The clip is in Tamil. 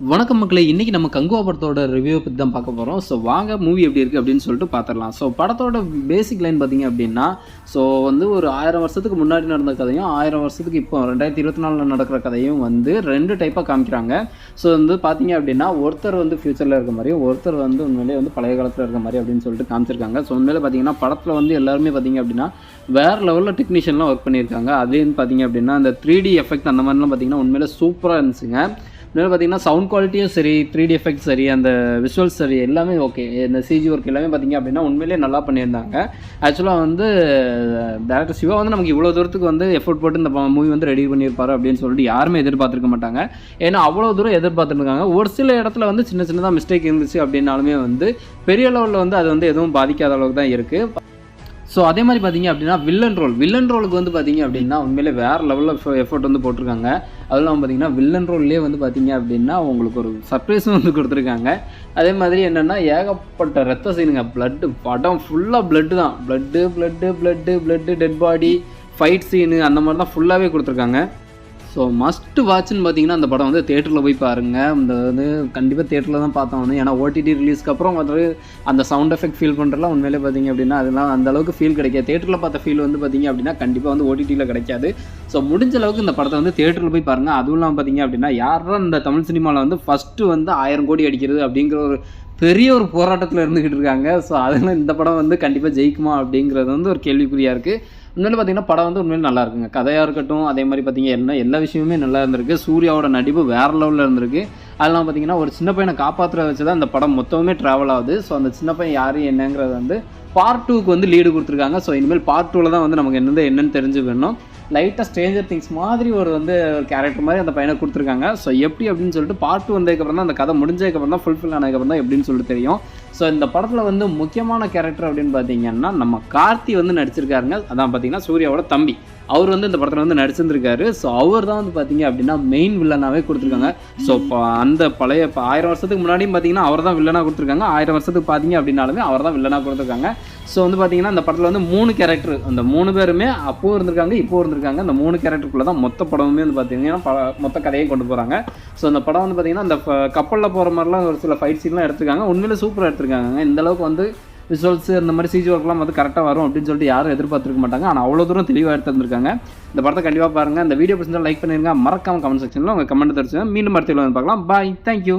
வணக்கம் மக்களே, இன்றைக்கி நம்ம கங்குவா படத்தோட ரிவ்யூ பற்றி தான் பார்க்க போகிறோம். ஸோ வாங்க மூவி எப்படி இருக்குது அப்படின்னு சொல்லிட்டு பார்த்துடலாம். ஸோ படத்தோட பேசிக் லைன் பார்த்திங்க அப்படின்னா, ஸோ வந்து ஒரு 1000 வருஷத்துக்கு முன்னாடி நடந்த கதையும் 1000 வருஷத்துக்கு இப்போ 2024 நடக்கிற கதையும் வந்து 2 டைப்பாக காமிக்கிறாங்க. ஸோ வந்து பார்த்திங்க அப்படின்னா ஒருத்தர் வந்து ஃப்யூச்சரில் இருக்க மாதிரியும் ஒருத்தர் வந்து உண்மையிலே வந்து பழைய காலத்தில் இருக்க மாதிரி அப்படின்னு சொல்லிட்டு காமிச்சிருக்காங்க. ஸோ உண்மையிலே பார்த்திங்கன்னா படத்தில் வந்து எல்லாருமே பார்த்திங்க அப்படின்னா வேறு லெவலில் டெக்னீஷியன்லாம் ஒர்க் பண்ணியிருக்காங்க. அதுலேருந்து பார்த்திங்க அப்படின்னா அந்த 3D எஃபெக்ட் அந்த மாதிரிலாம் பார்த்திங்கன்னா உண்மையிலே சூப்பராக இருந்துச்சுங்க. இன்னொரு பார்த்திங்கன்னா சவுண்ட் குவாலிட்டியும் சரி, 3D எஃபெக்ட் சரி, அந்த விஷுவல்ஸ் சரி, எல்லாமே ஓகே. இந்த சிஜி ஒர்க் எல்லாமே பார்த்திங்க அப்படின்னா உண்மையிலே நல்லா பண்ணியிருந்தாங்க. ஆக்சுவலாக வந்து டேரக்டர் சிவா வந்து நமக்கு இவ்வளோ தூரத்துக்கு வந்து எஃபோர்ட் போட்டு இந்த மூவி வந்து ரெடி பண்ணியிருப்பாரு அப்படின்னு சொல்லிட்டு யாருமே எதிர்பார்த்துருக்க மாட்டாங்க. ஏன்னா அவ்வளோ தூரம் எதிர்பார்த்துருக்காங்க. ஒரு சில இடத்துல வந்து சின்ன சின்னதாக மிஸ்டேக் இருந்துச்சு அப்படின்னாலுமே வந்து பெரிய லெவலில் வந்து அது வந்து எதுவும் பாதிக்காத அளவுக்கு தான் இருக்குது. ஸோ அதே மாதிரி பார்த்திங்க அப்படின்னா வில்லன் ரோலுக்கு வந்து பார்த்திங்க அப்படின்னா உண்மையிலே வேறு லெவலில் எஃபோர்ட் வந்து போட்டிருக்காங்க. அதெல்லாம் பார்த்திங்கன்னா வில்லன் ரோல்லேயே வந்து பார்த்திங்க அப்படின்னா உங்களுக்கு ஒரு சர்ப்ரைஸும் வந்து கொடுத்துருக்காங்க. அதே மாதிரி என்னென்னா ஏகப்பட்ட ரத்த சீனுங்க, பிளட்டு, படம் ஃபுல்லாக பிளட்டு தான், blood, dead body, fight scene அந்த மாதிரி தான் ஃபுல்லாகவே கொடுத்துருக்காங்க. ஸோ மஸ்ட்டு வாட்ச்னு பார்த்தீங்கன்னா அந்த படம் வந்து தேட்டரில் போய் பாருங்கள். இந்த வந்து கண்டிப்பாக தேட்டரில் தான் பார்த்தோம் வந்து, ஏன்னா ஓடிடி ரிலீஸ்க்கு அப்புறம் வந்து அந்த சவுண்ட் எஃபெக்ட் ஃபீல் பண்ணுறதுலாம் உண்மையிலே பார்த்திங்க அப்படின்னா அதெல்லாம் அந்தளவுக்கு ஃபீல் கிடைக்காது. தேட்டரில் பார்த்த ஃபீல் வந்து பார்த்திங்க அப்படின்னா கண்டிப்பாக வந்து ஓடிடியில் கிடைக்காது. ஸோ முடிஞ்ச அளவுக்கு இந்த படத்தை வந்து தேட்டரில் போய் பாருங்கள். அதுவும் இல்லாமல் பார்த்திங்க அப்படின்னா யாரும் இந்த தமிழ் சினிமாவில் வந்து ஃபஸ்ட்டு வந்து 1000 கோடி அடிக்கிறது அப்படிங்கிற ஒரு பெரிய ஒரு போராட்டத்தில் இருந்துக்கிட்டு இருக்காங்க. ஸோ அதெல்லாம் இந்த படம் வந்து கண்டிப்பாக ஜெயிக்குமா அப்படிங்கிறது வந்து ஒரு கேள்விக்குறியாக இருக்குது. உண்மையிலே பார்த்திங்கன்னா படம் வந்து உண்மையிலே நல்லா இருக்குங்க. கதையாக இருக்கட்டும், அதே மாதிரி பார்த்திங்க எல்லா விஷயமுமே நல்லா இருந்திருக்கு. சூர்யாவோட நடிப்பு வேறு லெவலில் இருந்திருக்கு. அதெல்லாம் பார்த்திங்கன்னா ஒரு சின்ன பையனை காப்பாற்றுற வச்சு தான் இந்த படம் மொத்தமே ட்ராவல் ஆகுது. ஸோ அந்த சின்ன பையன் யார் என்னங்கிறது வந்து பார்ட் 2க்கு வந்து லீடு கொடுத்துருக்காங்க. ஸோ இனிமேல் பார்ட் 2ல் தான் வந்து நமக்கு என்னென்னு தெரிஞ்சுக்கணும். லைட்டாக ஸ்ட்ரேஞ்சர் திங்ஸ் மாதிரி ஒரு வந்து ஒரு கேரக்டர் மாதிரி அந்த பையனை கொடுத்துருக்காங்க. ஸோ எப்படி அப்படின்னு சொல்லிட்டு பார்ட் 2 வந்ததுக்கப்புறம் தான் அந்த கதை முடிஞ்சதுக்கப்புறம் தான் ஃபுல்ஃபில் ஆனதுக்கப்புறம் தான் எப்படின்னு சொல்லிட்டு தெரியும். ஸோ இந்த படத்தில் வந்து முக்கியமான கேரக்டர் அப்படின்னு பார்த்தீங்கன்னா நம்ம கார்த்தி வந்து நடிச்சிருக்காருங்க. அதான் பார்த்தீங்கன்னா சூர்யாவோட தம்பி, அவர் வந்து இந்த படத்தில் வந்து நடிச்சிருந்திருக்காரு. ஸோ அவர் தான் வந்து பார்த்திங்க அப்படின்னா மெயின் வில்லனாகவே கொடுத்துருக்காங்க. ஸோ இப்போ அந்த பழைய 1000 வருஷத்துக்கு முன்னாடியும் பார்த்திங்கன்னா அவர் தான் வில்லனாக கொடுத்துருக்காங்க. 1000 வருஷத்துக்கு பார்த்திங்க அப்படின்னாலுமே அவர் தான் வில்லனாக கொடுத்துருக்காங்க. ஸோ வந்து பார்த்திங்கன்னா அந்த படத்தில் வந்து 3 கேரக்டர், அந்த 3 பேருமே அப்போவும் இருந்திருக்காங்க, இப்போவும் இருந்திருக்காங்க. அந்த 3 கேரக்டருக்குள்ளே தான் மொத்த படமுமே வந்து பார்த்திங்கன்னா மொத்த கதையும் கொண்டு போகிறாங்க. ஸோ அந்த படம் வந்து பார்த்திங்கன்னா அந்த கப்பலில் போகிற மாதிரிலாம் ஒரு சில ஃபைட் சீன்லாம் எடுத்துருக்காங்க. உண்மையிலே சூப்பராக எடுத்துருக்காங்க. இந்தளவுக்கு வந்து விஷுவல்ஸ் இந்த மாதிரி சிஜி ஒர்க்லாம் வந்து கரெக்டாக வரும் அப்படின்னு சொல்லிட்டு யாரும் எதிர்பார்த்துருக்க மாட்டாங்க. ஆனால் அவ்வளோ தூரம் தெளிவாக எடுத்துருந்துருக்காங்க. இந்த படத்தை கண்டிப்பாக பாருங்கள். இந்த வீடியோ பிடிச்சிருந்தா லைக் பண்ணிடுங்க. மறக்காம கமெண்ட் செக்ஷனில் உங்கள் கமெண்ட் தெரிஞ்சுங்க. மீண்டும் அடுத்த வீடியோவில் பார்க்கலாம். பாய், தேங்க்யூ.